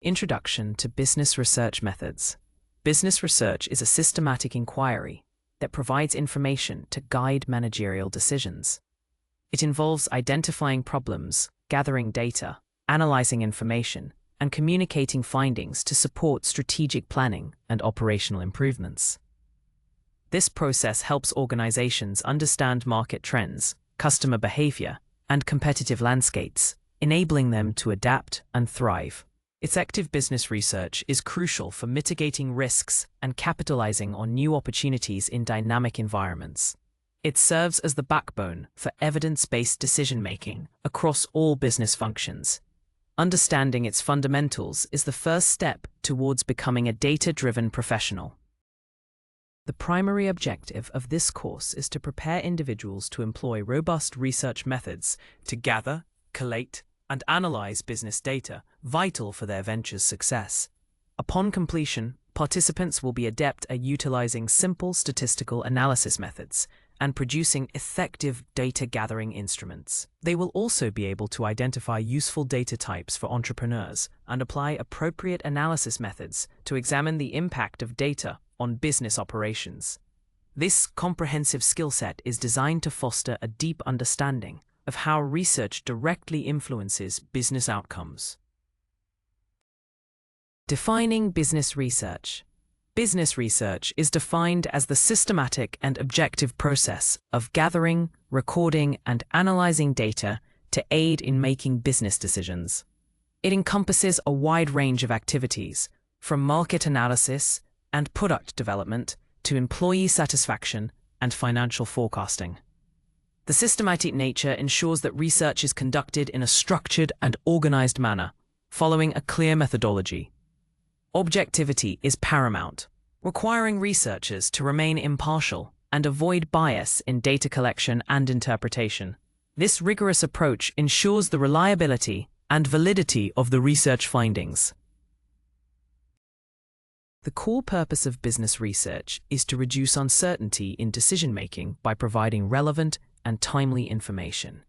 Introduction to Business Research Methods. Business research is a systematic inquiry that provides information to guide managerial decisions. It involves identifying problems, gathering data, analyzing information, and communicating findings to support strategic planning and operational improvements. This process helps organizations understand market trends, customer behavior, and competitive landscapes, enabling them to adapt and thrive. Effective business research is crucial for mitigating risks and capitalizing on new opportunities in dynamic environments. It serves as the backbone for evidence-based decision-making across all business functions. Understanding its fundamentals is the first step towards becoming a data-driven professional. The primary objective of this course is to prepare individuals to employ robust research methods to gather, collate, and analyze business data, vital for their venture's success. Upon completion, participants will be adept at utilizing simple statistical analysis methods and producing effective data-gathering instruments. They will also be able to identify useful data types for entrepreneurs and apply appropriate analysis methods to examine the impact of data on business operations. This comprehensive skill set is designed to foster a deep understanding of how research directly influences business outcomes. Defining business research. Business research is defined as the systematic and objective process of gathering, recording, and analyzing data to aid in making business decisions. It encompasses a wide range of activities, from market analysis and product development to employee satisfaction and financial forecasting. The systematic nature ensures that research is conducted in a structured and organized manner, following a clear methodology. Objectivity is paramount, requiring researchers to remain impartial and avoid bias in data collection and interpretation. This rigorous approach ensures the reliability and validity of the research findings. The core purpose of business research is to reduce uncertainty in decision-making by providing relevant and timely information.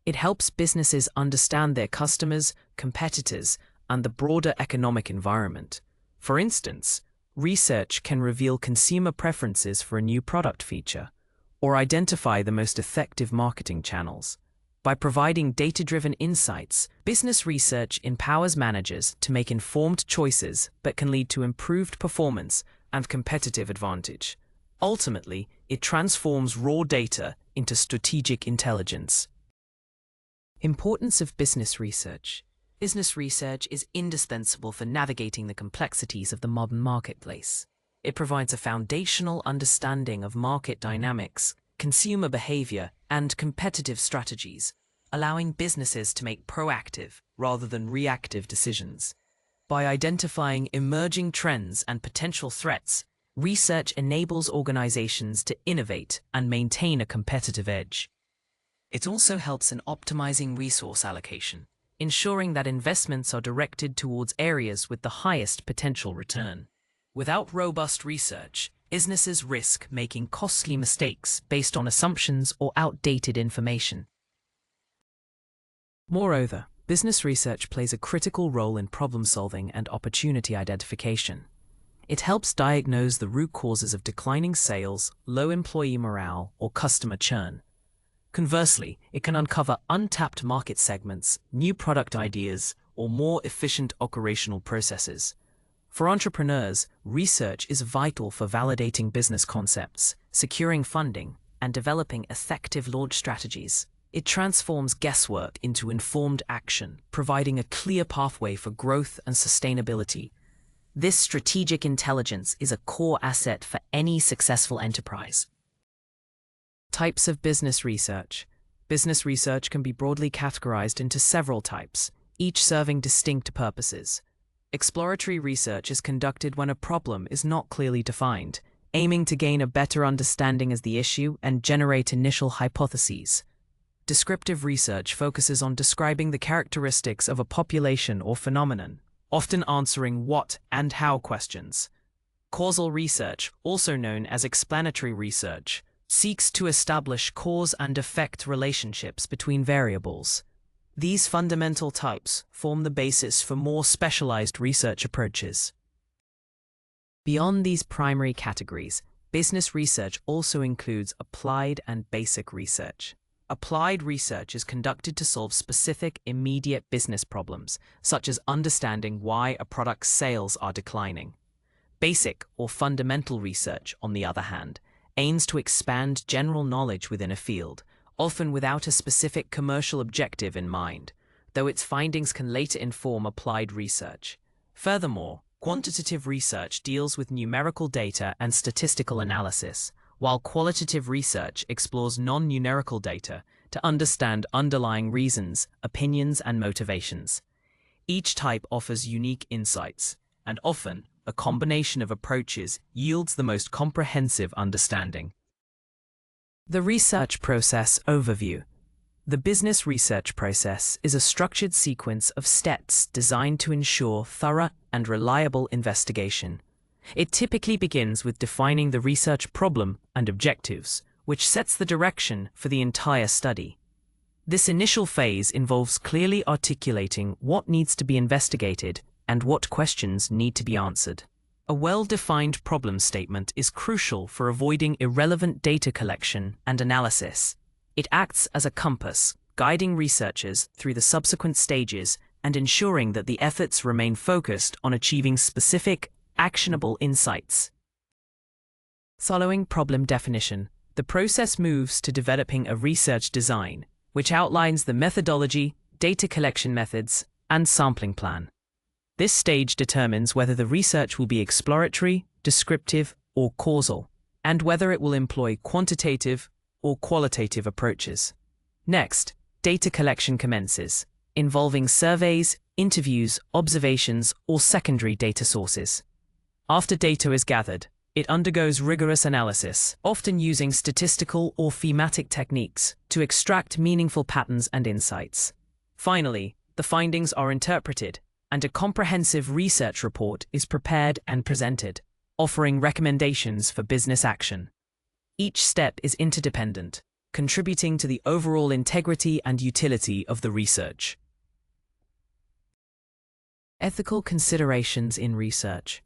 It helps businesses understand their customers, competitors, and the broader economic environment. For instance, research can reveal consumer preferences for a new product feature or identify the most effective marketing channels. By providing data-driven insights, business research empowers managers to make informed choices that can lead to improved performance and competitive advantage. Ultimately, it transforms raw data into strategic intelligence. Importance of business research. Business research is indispensable for navigating the complexities of the modern marketplace. It provides a foundational understanding of market dynamics, consumer behavior, and competitive strategies, allowing businesses to make proactive rather than reactive decisions. By identifying emerging trends and potential threats, research enables organizations to innovate and maintain a competitive edge. It also helps in optimizing resource allocation, ensuring that investments are directed towards areas with the highest potential return. Without robust research, businesses risk making costly mistakes based on assumptions or outdated information. Moreover, business research plays a critical role in problem-solving and opportunity identification. It helps diagnose the root causes of declining sales, low employee morale, or customer churn. Conversely, it can uncover untapped market segments, new product ideas, or more efficient operational processes. For entrepreneurs, research is vital for validating business concepts, securing funding, and developing effective launch strategies. It transforms guesswork into informed action, providing a clear pathway for growth and sustainability. This strategic intelligence is a core asset for any successful enterprise. Types of business research. Business research can be broadly categorized into several types, each serving distinct purposes. Exploratory research is conducted when a problem is not clearly defined, aiming to gain a better understanding of the issue and generate initial hypotheses. Descriptive research focuses on describing the characteristics of a population or phenomenon, often answering what and how questions. Causal research, also known as explanatory research, seeks to establish cause and effect relationships between variables. These fundamental types form the basis for more specialized research approaches. Beyond these primary categories, business research also includes applied and basic research. Applied research is conducted to solve specific, immediate business problems, such as understanding why a product's sales are declining. Basic or fundamental research, on the other hand, aims to expand general knowledge within a field, often without a specific commercial objective in mind, though its findings can later inform applied research. Furthermore, quantitative research deals with numerical data and statistical analysis, while qualitative research explores non-numerical data to understand underlying reasons, opinions, and motivations. Each type offers unique insights, and often, a combination of approaches yields the most comprehensive understanding. The research process overview. The business research process is a structured sequence of steps designed to ensure thorough and reliable investigation. It typically begins with defining the research problem and objectives, which sets the direction for the entire study. This initial phase involves clearly articulating what needs to be investigated and what questions need to be answered. A well-defined problem statement is crucial for avoiding irrelevant data collection and analysis. It acts as a compass, guiding researchers through the subsequent stages and ensuring that the efforts remain focused on achieving specific, actionable insights. Following problem definition, the process moves to developing a research design, which outlines the methodology, data collection methods, and sampling plan. This stage determines whether the research will be exploratory, descriptive, or causal, and whether it will employ quantitative or qualitative approaches. Next, data collection commences, involving surveys, interviews, observations, or secondary data sources. After data is gathered, it undergoes rigorous analysis, often using statistical or thematic techniques to extract meaningful patterns and insights. Finally, the findings are interpreted, and a comprehensive research report is prepared and presented, offering recommendations for business action. Each step is interdependent, contributing to the overall integrity and utility of the research. Ethical considerations in research.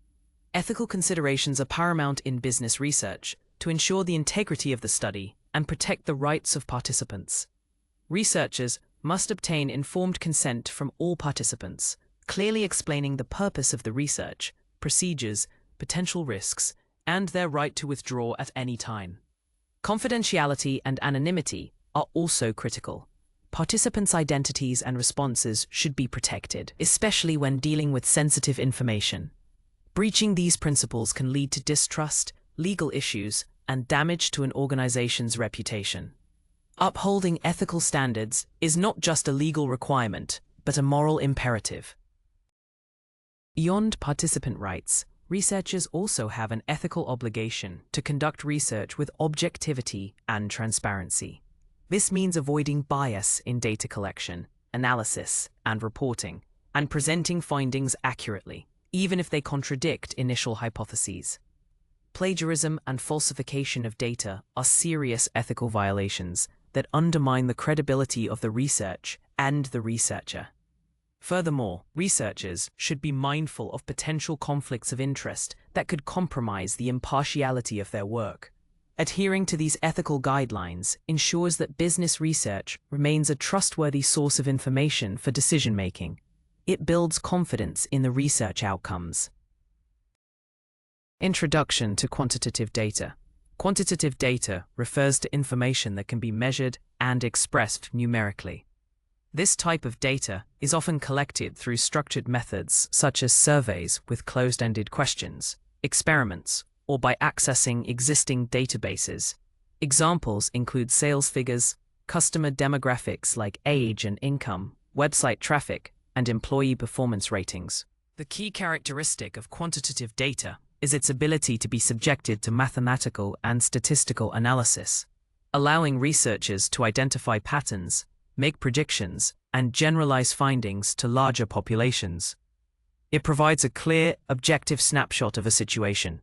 Ethical considerations are paramount in business research to ensure the integrity of the study and protect the rights of participants. Researchers must obtain informed consent from all participants, clearly explaining the purpose of the research, procedures, potential risks, and their right to withdraw at any time. Confidentiality and anonymity are also critical. Participants' identities and responses should be protected, especially when dealing with sensitive information. Breaching these principles can lead to distrust, legal issues, and damage to an organization's reputation. Upholding ethical standards is not just a legal requirement, but a moral imperative. Beyond participant rights, researchers also have an ethical obligation to conduct research with objectivity and transparency. This means avoiding bias in data collection, analysis, and reporting, and presenting findings accurately, even if they contradict initial hypotheses. Plagiarism and falsification of data are serious ethical violations that undermine the credibility of the research and the researcher. Furthermore, researchers should be mindful of potential conflicts of interest that could compromise the impartiality of their work. Adhering to these ethical guidelines ensures that business research remains a trustworthy source of information for decision-making. It builds confidence in the research outcomes. Introduction to quantitative data. Quantitative data refers to information that can be measured and expressed numerically. This type of data is often collected through structured methods such as surveys with closed-ended questions, experiments, or by accessing existing databases. Examples include sales figures, customer demographics like age and income, website traffic, and employee performance ratings. The key characteristic of quantitative data is its ability to be subjected to mathematical and statistical analysis, allowing researchers to identify patterns, make predictions, and generalize findings to larger populations. It provides a clear, objective snapshot of a situation.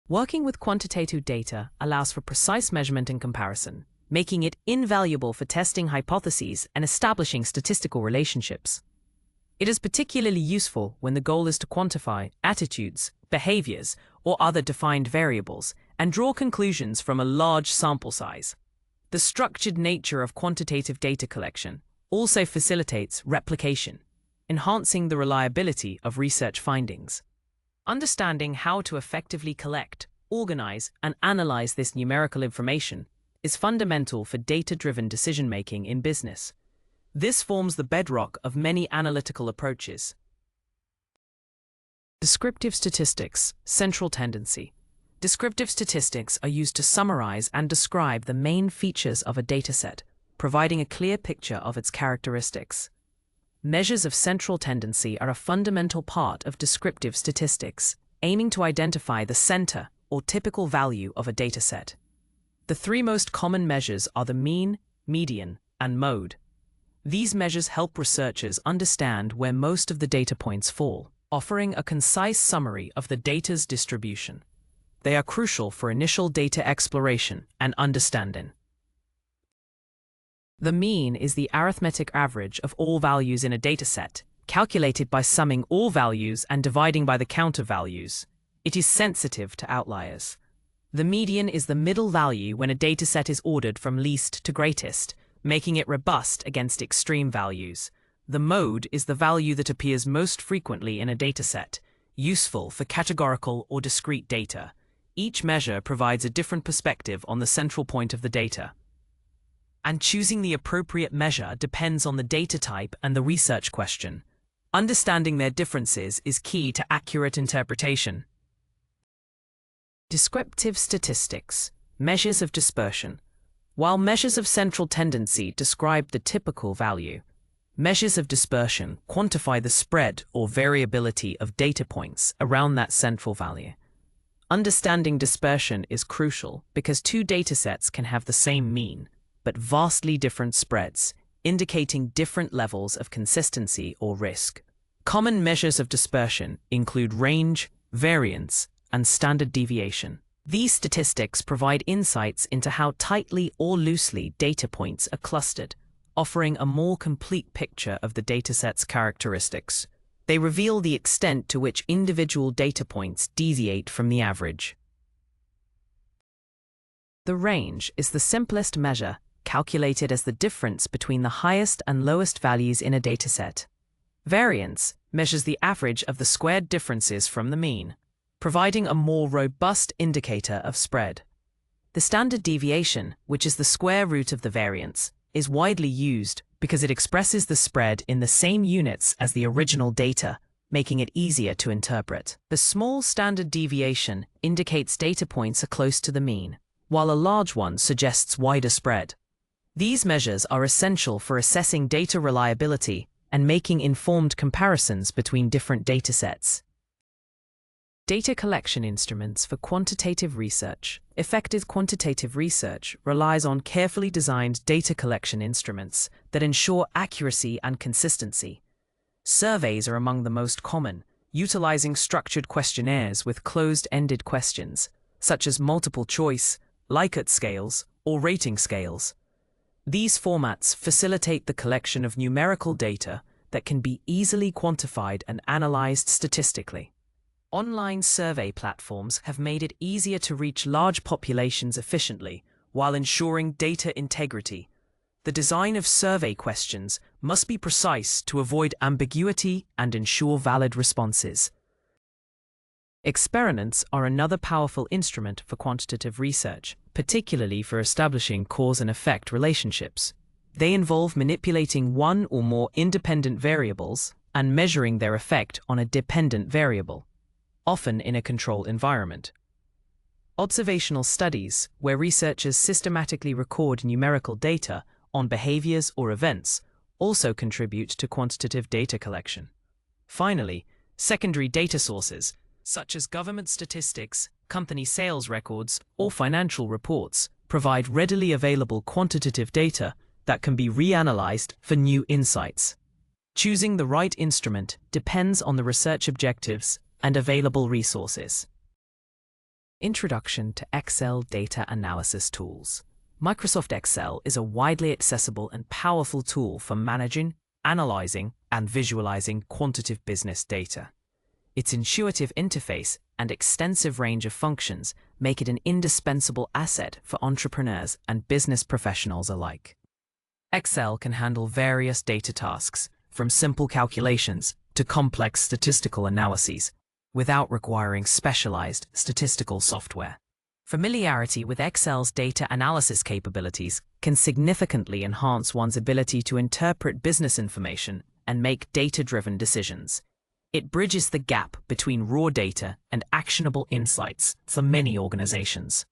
Working with quantitative data allows for precise measurement and comparison, making it invaluable for testing hypotheses and establishing statistical relationships. It is particularly useful when the goal is to quantify attitudes, behaviors, or other defined variables and draw conclusions from a large sample size. The structured nature of quantitative data collection also facilitates replication, enhancing the reliability of research findings. Understanding how to effectively collect, organize, and analyze this numerical information is fundamental for data-driven decision-making in business. This forms the bedrock of many analytical approaches. Descriptive statistics, central tendency. Descriptive statistics are used to summarize and describe the main features of a dataset, providing a clear picture of its characteristics. Measures of central tendency are a fundamental part of descriptive statistics, aiming to identify the center or typical value of a dataset. The three most common measures are the mean, median, and mode. These measures help researchers understand where most of the data points fall, offering a concise summary of the data's distribution. They are crucial for initial data exploration and understanding. The mean is the arithmetic average of all values in a dataset, calculated by summing all values and dividing by the count of values. It is sensitive to outliers. The median is the middle value when a dataset is ordered from least to greatest, making it robust against extreme values. The mode is the value that appears most frequently in a dataset, useful for categorical or discrete data. Each measure provides a different perspective on the central point of the data. And choosing the appropriate measure depends on the data type and the research question. Understanding their differences is key to accurate interpretation. Descriptive statistics, measures of dispersion. While measures of central tendency describe the typical value, measures of dispersion quantify the spread or variability of data points around that central value. Understanding dispersion is crucial because two datasets can have the same mean, but vastly different spreads, indicating different levels of consistency or risk. Common measures of dispersion include range, variance, and standard deviation. These statistics provide insights into how tightly or loosely data points are clustered, offering a more complete picture of the dataset's characteristics. They reveal the extent to which individual data points deviate from the average. The range is the simplest measure, calculated as the difference between the highest and lowest values in a dataset. Variance measures the average of the squared differences from the mean, providing a more robust indicator of spread. The standard deviation, which is the square root of the variance, is widely used because it expresses the spread in the same units as the original data, making it easier to interpret. The small standard deviation indicates data points are close to the mean, while a large one suggests wider spread. These measures are essential for assessing data reliability and making informed comparisons between different datasets. Data collection instruments for quantitative research. Effective quantitative research relies on carefully designed data collection instruments that ensure accuracy and consistency. Surveys are among the most common, utilizing structured questionnaires with closed-ended questions, such as multiple choice, Likert scales, or rating scales. These formats facilitate the collection of numerical data that can be easily quantified and analyzed statistically. Online survey platforms have made it easier to reach large populations efficiently while ensuring data integrity. The design of survey questions must be precise to avoid ambiguity and ensure valid responses. Experiments are another powerful instrument for quantitative research, particularly for establishing cause and effect relationships. They involve manipulating one or more independent variables and measuring their effect on a dependent variable, often in a controlled environment. Observational studies, where researchers systematically record numerical data on behaviors or events, also contribute to quantitative data collection. Finally, secondary data sources, such as government statistics, company sales records, or financial reports, provide readily available quantitative data that can be reanalyzed for new insights. Choosing the right instrument depends on the research objectives and available resources. Introduction to Excel data analysis tools. Microsoft Excel is a widely accessible and powerful tool for managing, analyzing, and visualizing quantitative business data. Its intuitive interface and extensive range of functions make it an indispensable asset for entrepreneurs and business professionals alike. Excel can handle various data tasks, from simple calculations to complex statistical analyses, without requiring specialized statistical software. Familiarity with Excel's data analysis capabilities can significantly enhance one's ability to interpret business information and make data-driven decisions. It bridges the gap between raw data and actionable insights for many organizations.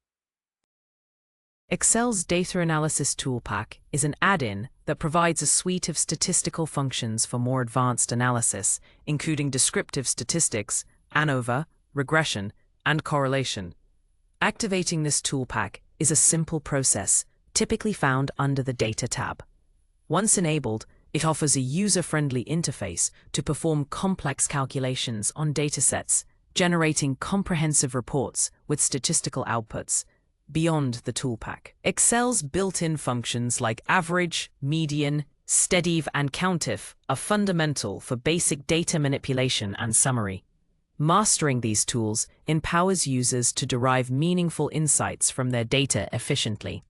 Excel's Data Analysis Toolpack is an add-in that provides a suite of statistical functions for more advanced analysis, including descriptive statistics, ANOVA, regression, and correlation. Activating this toolpack is a simple process, typically found under the Data tab. Once enabled, it offers a user-friendly interface to perform complex calculations on datasets, generating comprehensive reports with statistical outputs. Beyond the toolpack, Excel's built-in functions like average, median, steadiv, and countif are fundamental for basic data manipulation and summary. Mastering these tools empowers users to derive meaningful insights from their data efficiently.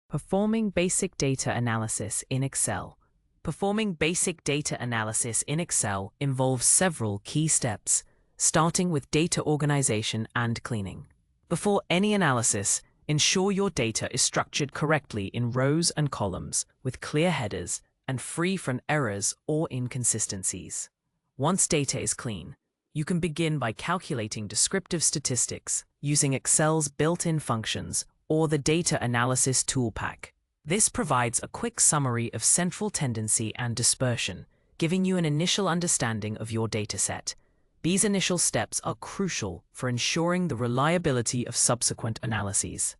Performing basic data analysis in Excel. Performing basic data analysis in Excel involves several key steps, starting with data organization and cleaning. Before any analysis, ensure your data is structured correctly in rows and columns with clear headers and free from errors or inconsistencies. Once data is clean, you can begin by calculating descriptive statistics using Excel's built-in functions or the Data Analysis Toolpack. This provides a quick summary of central tendency and dispersion, giving you an initial understanding of your dataset. These initial steps are crucial for ensuring the reliability of subsequent analyses.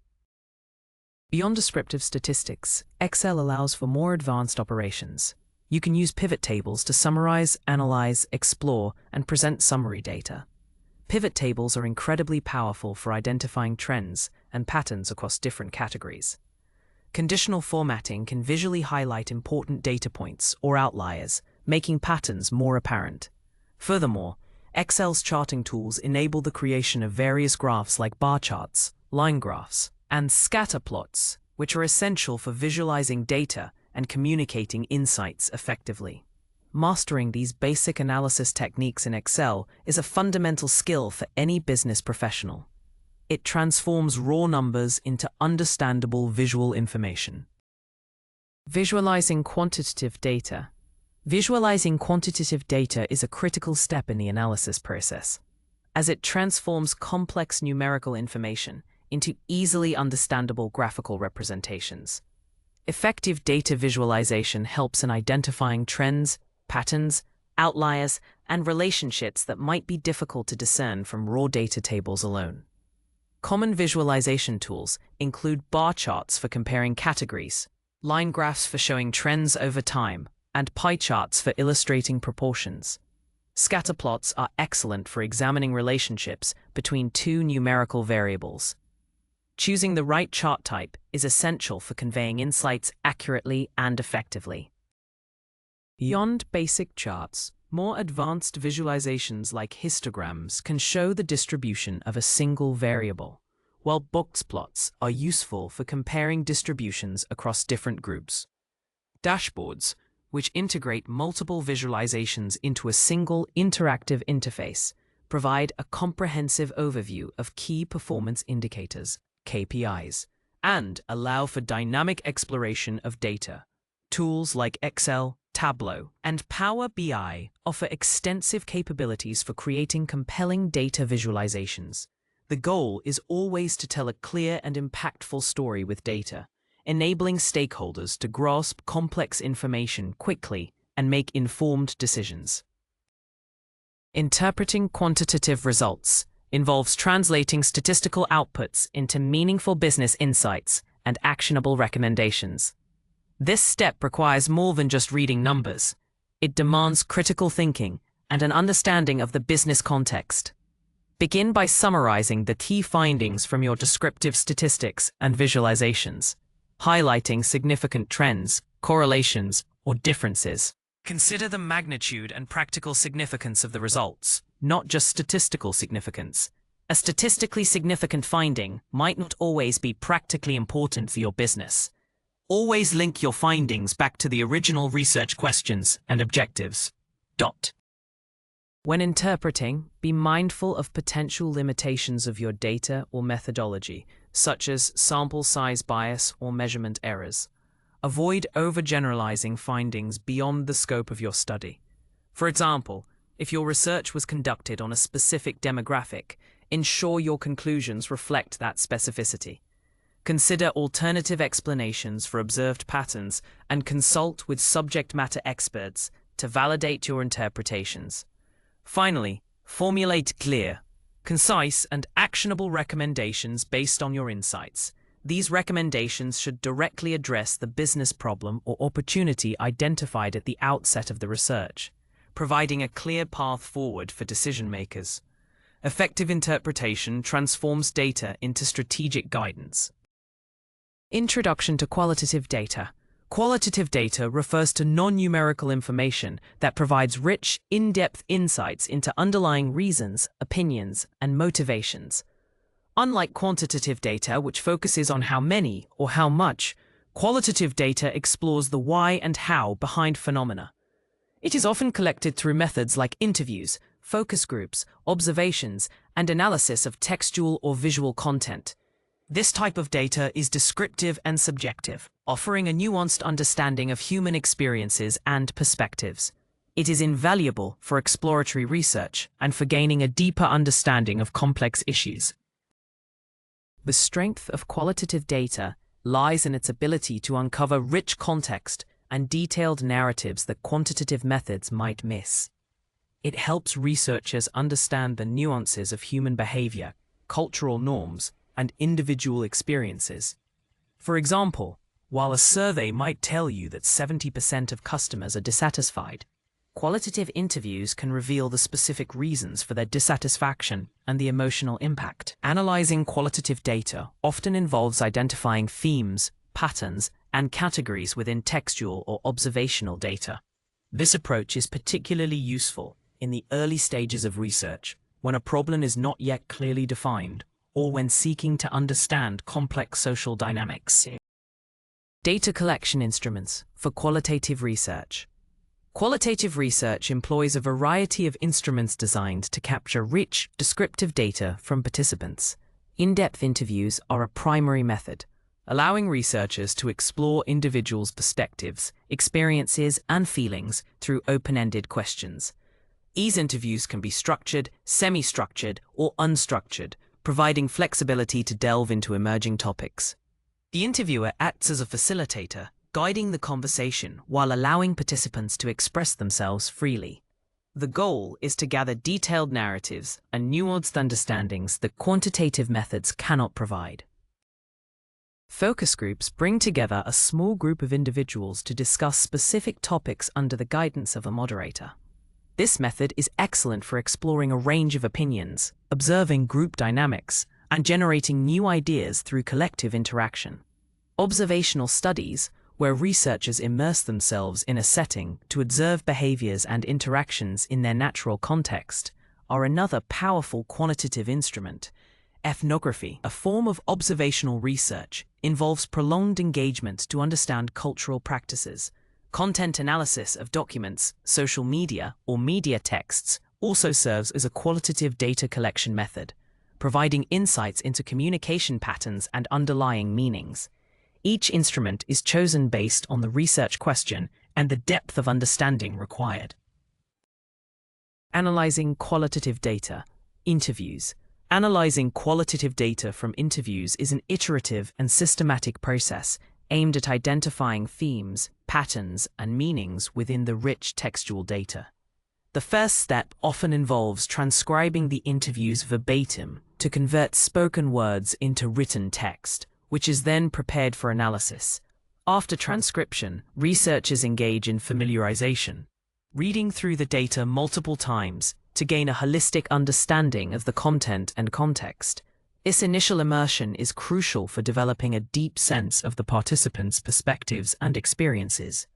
Beyond descriptive statistics, Excel allows for more advanced operations. You can use pivot tables to summarize, analyze, explore, and present summary data. Pivot tables are incredibly powerful for identifying trends and patterns across different categories. Conditional formatting can visually highlight important data points or outliers, making patterns more apparent. Furthermore, Excel's charting tools enable the creation of various graphs like bar charts, line graphs, and scatter plots, which are essential for visualizing data and communicating insights effectively. Mastering these basic analysis techniques in Excel is a fundamental skill for any business professional. It transforms raw numbers into understandable visual information. Visualizing quantitative data. Visualizing quantitative data is a critical step in the analysis process, as it transforms complex numerical information into easily understandable graphical representations. Effective data visualization helps in identifying trends, patterns, outliers, and relationships that might be difficult to discern from raw data tables alone. Common visualization tools include bar charts for comparing categories, line graphs for showing trends over time, and pie charts for illustrating proportions. Scatter plots are excellent for examining relationships between two numerical variables. Choosing the right chart type is essential for conveying insights accurately and effectively. Beyond basic charts, more advanced visualizations like histograms can show the distribution of a single variable, while box plots are useful for comparing distributions across different groups. Dashboards, which integrate multiple visualizations into a single interactive interface, provide a comprehensive overview of key performance indicators, KPIs, and allow for dynamic exploration of data. Tools like Excel, Tableau, and Power BI offer extensive capabilities for creating compelling data visualizations. The goal is always to tell a clear and impactful story with data, enabling stakeholders to grasp complex information quickly and make informed decisions. Interpreting quantitative results involves translating statistical outputs into meaningful business insights and actionable recommendations. This step requires more than just reading numbers. It demands critical thinking and an understanding of the business context. Begin by summarizing the key findings from your descriptive statistics and visualizations, highlighting significant trends, correlations, or differences. Consider the magnitude and practical significance of the results, not just statistical significance. A statistically significant finding might not always be practically important for your business. Always link your findings back to the original research questions and objectives. When interpreting, be mindful of potential limitations of your data or methodology, such as sample size bias or measurement errors. Avoid overgeneralizing findings beyond the scope of your study. For example, if your research was conducted on a specific demographic, ensure your conclusions reflect that specificity. Consider alternative explanations for observed patterns and consult with subject matter experts to validate your interpretations. Finally, formulate clear, concise, and actionable recommendations based on your insights. These recommendations should directly address the business problem or opportunity identified at the outset of the research, providing a clear path forward for decision-makers. Effective interpretation transforms data into strategic guidance. Introduction to qualitative data. Qualitative data refers to non-numerical information that provides rich, in-depth insights into underlying reasons, opinions, and motivations. Unlike quantitative data, which focuses on how many or how much, qualitative data explores the why and how behind phenomena. It is often collected through methods like interviews, focus groups, observations, and analysis of textual or visual content. This type of data is descriptive and subjective, offering a nuanced understanding of human experiences and perspectives. It is invaluable for exploratory research and for gaining a deeper understanding of complex issues. The strength of qualitative data lies in its ability to uncover rich context and detailed narratives that quantitative methods might miss. It helps researchers understand the nuances of human behavior, cultural norms, and individual experiences. For example, while a survey might tell you that 70% of customers are dissatisfied, qualitative interviews can reveal the specific reasons for their dissatisfaction and the emotional impact. Analyzing qualitative data often involves identifying themes, patterns, and categories within textual or observational data. This approach is particularly useful in the early stages of research, when a problem is not yet clearly defined, or when seeking to understand complex social dynamics. Data collection instruments for qualitative research. Qualitative research employs a variety of instruments designed to capture rich, descriptive data from participants. In-depth interviews are a primary method, allowing researchers to explore individuals' perspectives, experiences, and feelings through open-ended questions. These interviews can be structured, semi-structured, or unstructured, providing flexibility to delve into emerging topics. The interviewer acts as a facilitator, guiding the conversation while allowing participants to express themselves freely. The goal is to gather detailed narratives and nuanced understandings that quantitative methods cannot provide. Focus groups bring together a small group of individuals to discuss specific topics under the guidance of a moderator. This method is excellent for exploring a range of opinions, observing group dynamics, and generating new ideas through collective interaction. Observational studies, where researchers immerse themselves in a setting to observe behaviors and interactions in their natural context, are another powerful quantitative instrument. Ethnography, a form of observational research, involves prolonged engagement to understand cultural practices. Content analysis of documents, social media, or media texts also serves as a qualitative data collection method, providing insights into communication patterns and underlying meanings. Each instrument is chosen based on the research question and the depth of understanding required. Analyzing qualitative data. Interviews. Analyzing qualitative data from interviews is an iterative and systematic process aimed at identifying themes, patterns, and meanings within the rich textual data. The first step often involves transcribing the interviews verbatim to convert spoken words into written text, which is then prepared for analysis. After transcription, researchers engage in familiarization, reading through the data multiple times, to gain a holistic understanding of the content and context. This initial immersion is crucial for developing a deep sense of the participants' perspectives and experiences.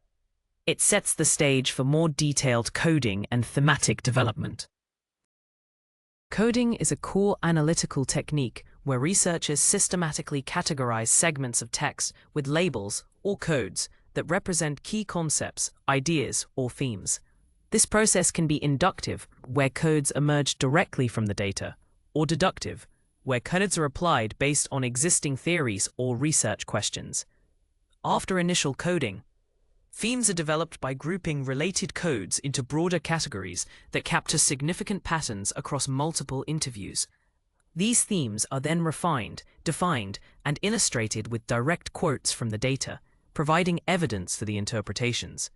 It sets the stage for more detailed coding and thematic development. Coding is a core analytical technique where researchers systematically categorize segments of text with labels or codes that represent key concepts, ideas, or themes. This process can be inductive, where codes emerge directly from the data, or deductive, where codes are applied based on existing theories or research questions. After initial coding, themes are developed by grouping related codes into broader categories that capture significant patterns across multiple interviews. These themes are then refined, defined, and illustrated with direct quotes from the data, providing evidence for the interpretations.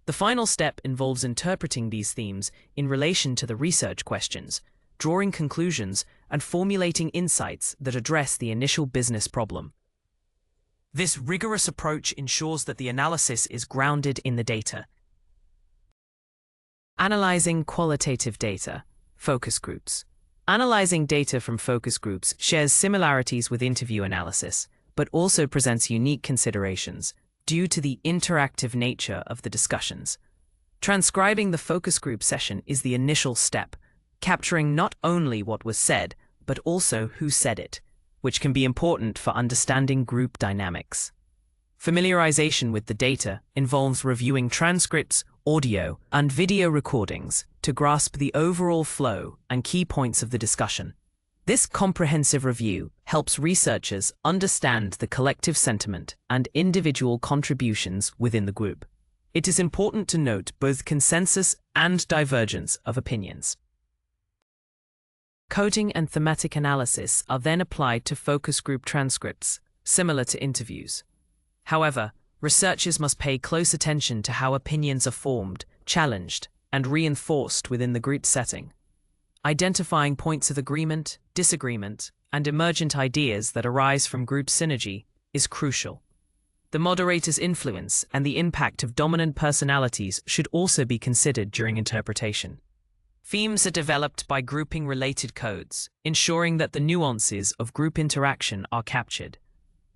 The final step involves interpreting these themes in relation to the research questions, drawing conclusions, and formulating insights that address the initial business problem. This rigorous approach ensures that the analysis is grounded in the data. Analyzing qualitative data, focus groups. Analyzing data from focus groups shares similarities with interview analysis, but also presents unique considerations due to the interactive nature of the discussions. Transcribing the focus group session is the initial step, capturing not only what was said, but also who said it, which can be important for understanding group dynamics. Familiarization with the data involves reviewing transcripts, audio, and video recordings to grasp the overall flow and key points of the discussion. This comprehensive review helps researchers understand the collective sentiment and individual contributions within the group. It is important to note both consensus and divergence of opinions. Coding and thematic analysis are then applied to focus group transcripts, similar to interviews. However, researchers must pay close attention to how opinions are formed, challenged, and reinforced within the group setting. Identifying points of agreement, disagreement, and emergent ideas that arise from group synergy is crucial. The moderator's influence and the impact of dominant personalities should also be considered during interpretation. Themes are developed by grouping related codes, ensuring that the nuances of group interaction are captured.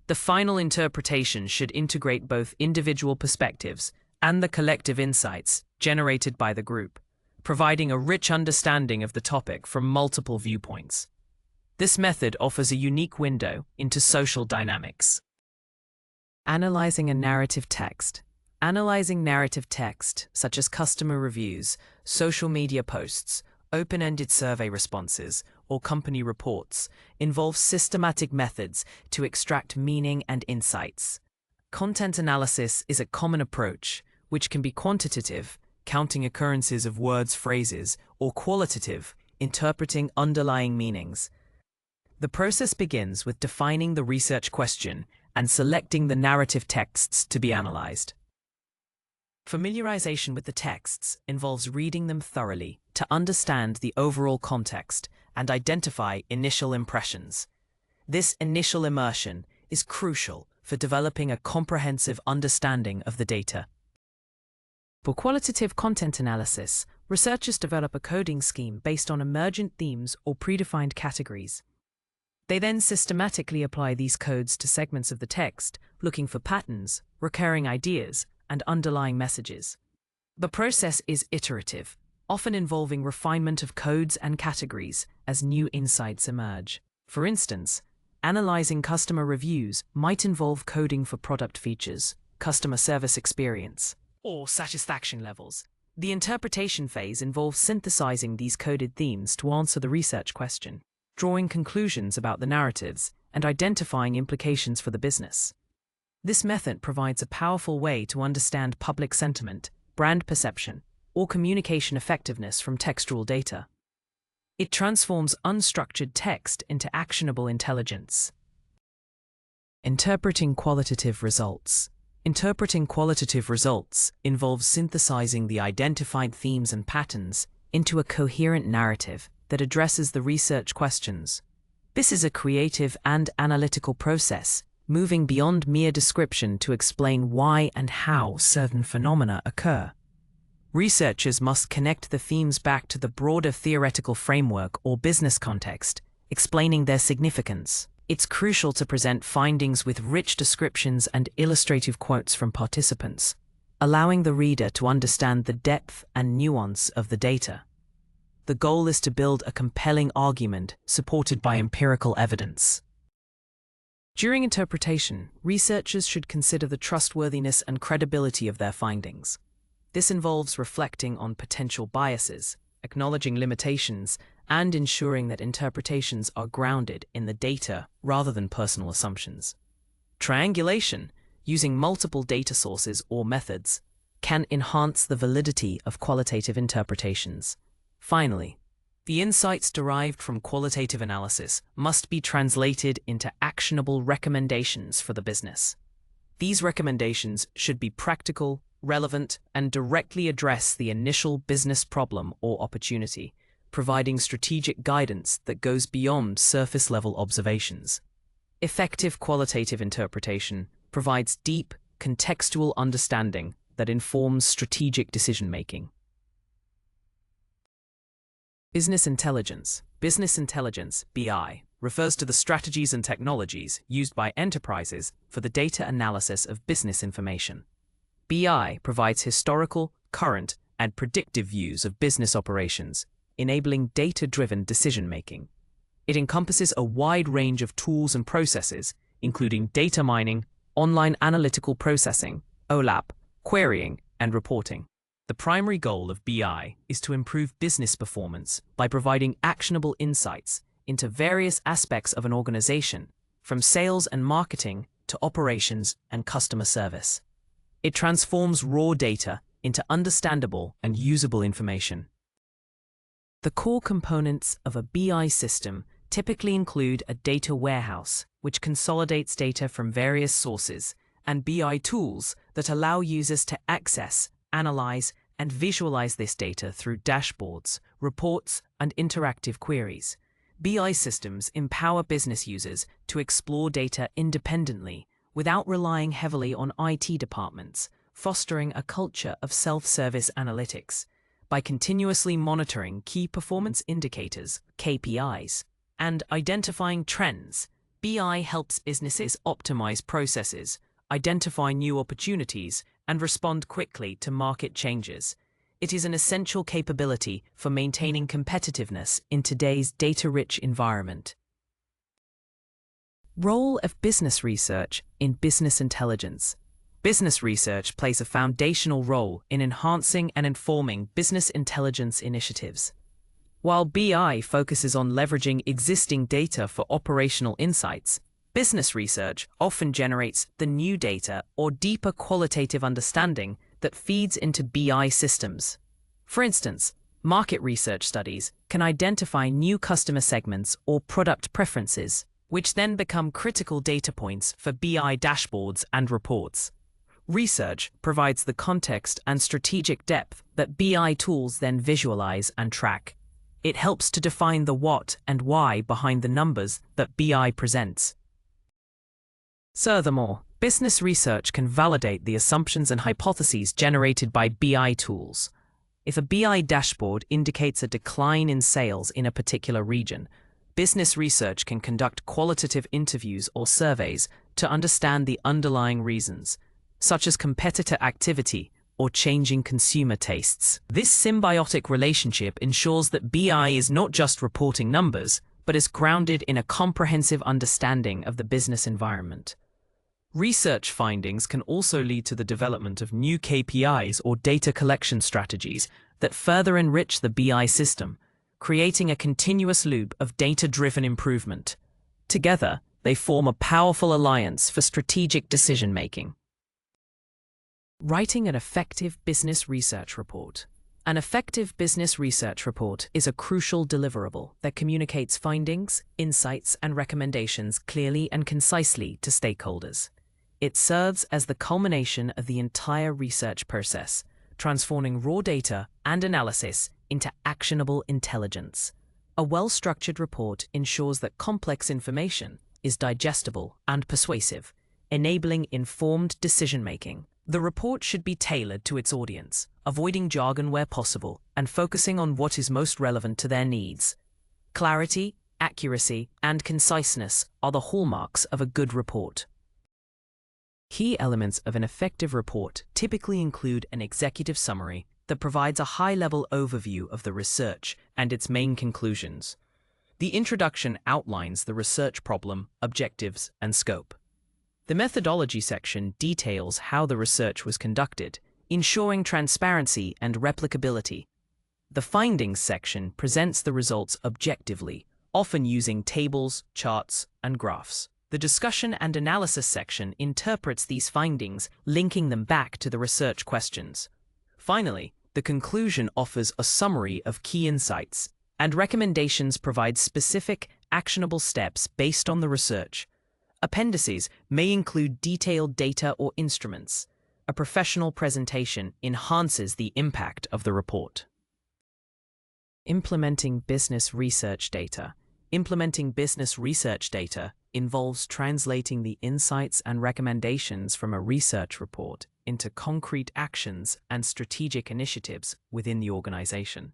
The final interpretation should integrate both individual perspectives and the collective insights generated by the group, providing a rich understanding of the topic from multiple viewpoints. This method offers a unique window into social dynamics. Analyzing a narrative text. Analyzing narrative text, such as customer reviews, social media posts, open-ended survey responses, or company reports, involves systematic methods to extract meaning and insights. Content analysis is a common approach, which can be quantitative, counting occurrences of words, phrases, or qualitative, interpreting underlying meanings. The process begins with defining the research question and selecting the narrative texts to be analyzed. Familiarization with the texts involves reading them thoroughly to understand the overall context and identify initial impressions. This initial immersion is crucial for developing a comprehensive understanding of the data. For qualitative content analysis, researchers develop a coding scheme based on emergent themes or predefined categories. They then systematically apply these codes to segments of the text, looking for patterns, recurring ideas, and underlying messages. The process is iterative, often involving refinement of codes and categories as new insights emerge. For instance, analyzing customer reviews might involve coding for product features, customer service experience, or satisfaction levels. The interpretation phase involves synthesizing these coded themes to answer the research question, drawing conclusions about the narratives, and identifying implications for the business. This method provides a powerful way to understand public sentiment, brand perception, or communication effectiveness from textual data. It transforms unstructured text into actionable intelligence. Interpreting qualitative results. Interpreting qualitative results involves synthesizing the identified themes and patterns into a coherent narrative that addresses the research questions. This is a creative and analytical process, moving beyond mere description to explain why and how certain phenomena occur. Researchers must connect the themes back to the broader theoretical framework or business context, explaining their significance. It's crucial to present findings with rich descriptions and illustrative quotes from participants, allowing the reader to understand the depth and nuance of the data. The goal is to build a compelling argument supported by empirical evidence. During interpretation, researchers should consider the trustworthiness and credibility of their findings. This involves reflecting on potential biases, acknowledging limitations, and ensuring that interpretations are grounded in the data rather than personal assumptions. Triangulation, using multiple data sources or methods, can enhance the validity of qualitative interpretations. Finally, the insights derived from qualitative analysis must be translated into actionable recommendations for the business. These recommendations should be practical, relevant, and directly address the initial business problem or opportunity, providing strategic guidance that goes beyond surface-level observations. Effective qualitative interpretation provides deep, contextual understanding that informs strategic decision-making. Business intelligence. Business intelligence, BI, refers to the strategies and technologies used by enterprises for the data analysis of business information. BI provides historical, current, and predictive views of business operations, enabling data-driven decision-making. It encompasses a wide range of tools and processes, including data mining, online analytical processing, OLAP, querying, and reporting. The primary goal of BI is to improve business performance by providing actionable insights into various aspects of an organization, from sales and marketing to operations and customer service. It transforms raw data into understandable and usable information. The core components of a BI system typically include a data warehouse, which consolidates data from various sources, and BI tools that allow users to access, analyze, and visualize this data through dashboards, reports, and interactive queries. BI systems empower business users to explore data independently without relying heavily on IT departments, fostering a culture of self-service analytics. By continuously monitoring key performance indicators, KPIs, and identifying trends, BI helps businesses optimize processes, identify new opportunities, and respond quickly to market changes. It is an essential capability for maintaining competitiveness in today's data-rich environment. Role of business research in business intelligence. Business research plays a foundational role in enhancing and informing business intelligence initiatives. While BI focuses on leveraging existing data for operational insights, business research often generates the new data or deeper qualitative understanding that feeds into BI systems. For instance, market research studies can identify new customer segments or product preferences, which then become critical data points for BI dashboards and reports. Research provides the context and strategic depth that BI tools then visualize and track. It helps to define the what and why behind the numbers that BI presents. Furthermore, business research can validate the assumptions and hypotheses generated by BI tools. If a BI dashboard indicates a decline in sales in a particular region, business research can conduct qualitative interviews or surveys to understand the underlying reasons, such as competitor activity or changing consumer tastes. This symbiotic relationship ensures that BI is not just reporting numbers, but is grounded in a comprehensive understanding of the business environment. Research findings can also lead to the development of new KPIs or data collection strategies that further enrich the BI system, creating a continuous loop of data-driven improvement. Together, they form a powerful alliance for strategic decision-making. Writing an effective business research report. An effective business research report is a crucial deliverable that communicates findings, insights, and recommendations clearly and concisely to stakeholders. It serves as the culmination of the entire research process, transforming raw data and analysis into actionable intelligence. A well-structured report ensures that complex information is digestible and persuasive, enabling informed decision-making. The report should be tailored to its audience, avoiding jargon where possible and focusing on what is most relevant to their needs. Clarity, accuracy, and conciseness are the hallmarks of a good report. Key elements of an effective report typically include an executive summary that provides a high-level overview of the research and its main conclusions. The introduction outlines the research problem, objectives, and scope. The methodology section details how the research was conducted, ensuring transparency and replicability. The findings section presents the results objectively, often using tables, charts, and graphs. The discussion and analysis section interprets these findings, linking them back to the research questions. Finally, the conclusion offers a summary of key insights, and recommendations provide specific, actionable steps based on the research. Appendices may include detailed data or instruments. A professional presentation enhances the impact of the report. Implementing business research data. Implementing business research data involves translating the insights and recommendations from a research report into concrete actions and strategic initiatives within the organization.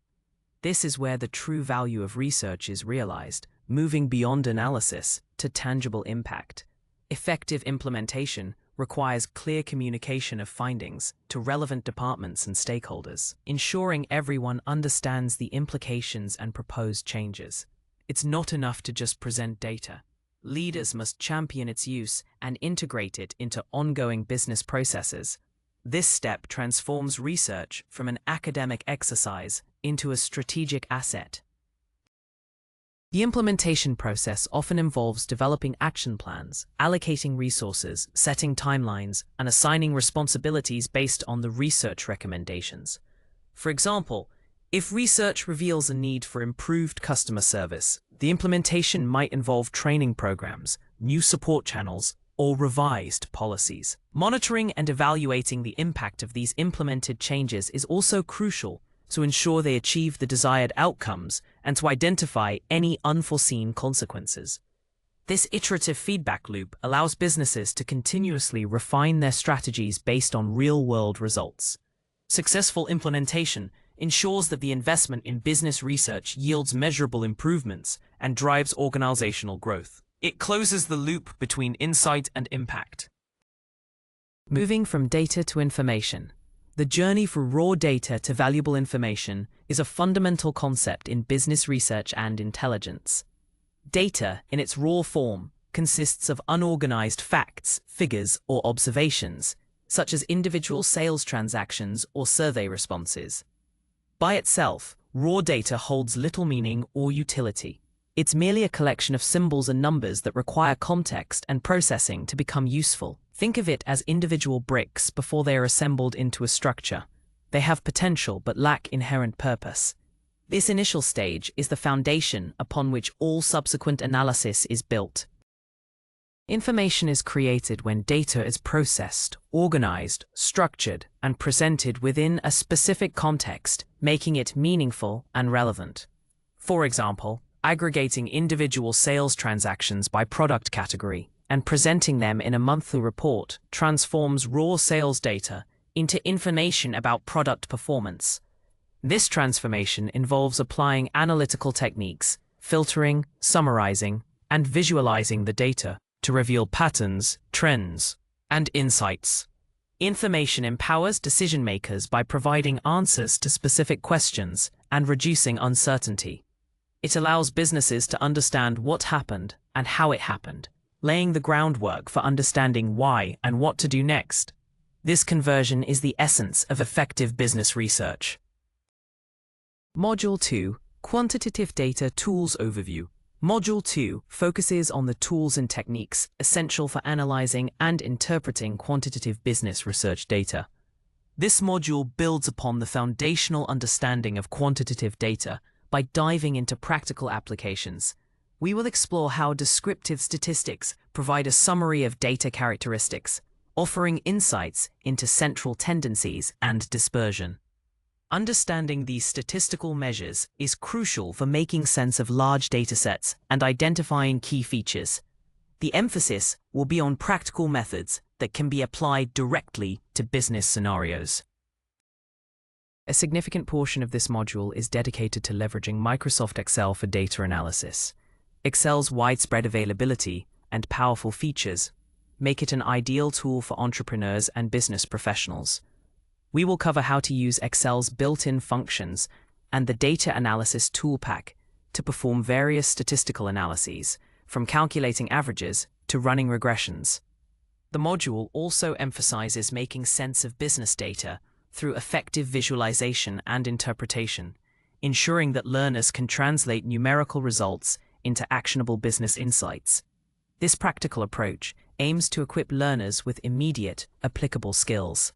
This is where the true value of research is realized, moving beyond analysis to tangible impact. Effective implementation requires clear communication of findings to relevant departments and stakeholders, ensuring everyone understands the implications and proposed changes. It's not enough to just present data. Leaders must champion its use and integrate it into ongoing business processes. This step transforms research from an academic exercise into a strategic asset. The implementation process often involves developing action plans, allocating resources, setting timelines, and assigning responsibilities based on the research recommendations. For example, if research reveals a need for improved customer service, the implementation might involve training programs, new support channels, or revised policies. Monitoring and evaluating the impact of these implemented changes is also crucial to ensure they achieve the desired outcomes and to identify any unforeseen consequences. This iterative feedback loop allows businesses to continuously refine their strategies based on real-world results. Successful implementation ensures that the investment in business research yields measurable improvements and drives organizational growth. It closes the loop between insight and impact. Moving from data to information. The journey from raw data to valuable information is a fundamental concept in business research and intelligence. Data, in its raw form, consists of unorganized facts, figures, or observations, such as individual sales transactions or survey responses. By itself, raw data holds little meaning or utility. It's merely a collection of symbols and numbers that require context and processing to become useful. Think of it as individual bricks before they are assembled into a structure. They have potential but lack inherent purpose. This initial stage is the foundation upon which all subsequent analysis is built. Information is created when data is processed, organized, structured, and presented within a specific context, making it meaningful and relevant. For example, aggregating individual sales transactions by product category and presenting them in a monthly report transforms raw sales data into information about product performance. This transformation involves applying analytical techniques, filtering, summarizing, and visualizing the data to reveal patterns, trends, and insights. Information empowers decision-makers by providing answers to specific questions and reducing uncertainty. It allows businesses to understand what happened and how it happened, laying the groundwork for understanding why and what to do next. This conversion is the essence of effective business research. Module 2, Quantitative Data Tools Overview. Module 2 focuses on the tools and techniques essential for analyzing and interpreting quantitative business research data. This module builds upon the foundational understanding of quantitative data by diving into practical applications. We will explore how descriptive statistics provide a summary of data characteristics, offering insights into central tendencies and dispersion. Understanding these statistical measures is crucial for making sense of large datasets and identifying key features. The emphasis will be on practical methods that can be applied directly to business scenarios. A significant portion of this module is dedicated to leveraging Microsoft Excel for data analysis. Excel's widespread availability and powerful features make it an ideal tool for entrepreneurs and business professionals. We will cover how to use Excel's built-in functions and the data analysis tool pack to perform various statistical analyses, from calculating averages to running regressions. The module also emphasizes making sense of business data through effective visualization and interpretation, ensuring that learners can translate numerical results into actionable business insights. This practical approach aims to equip learners with immediate, applicable skills.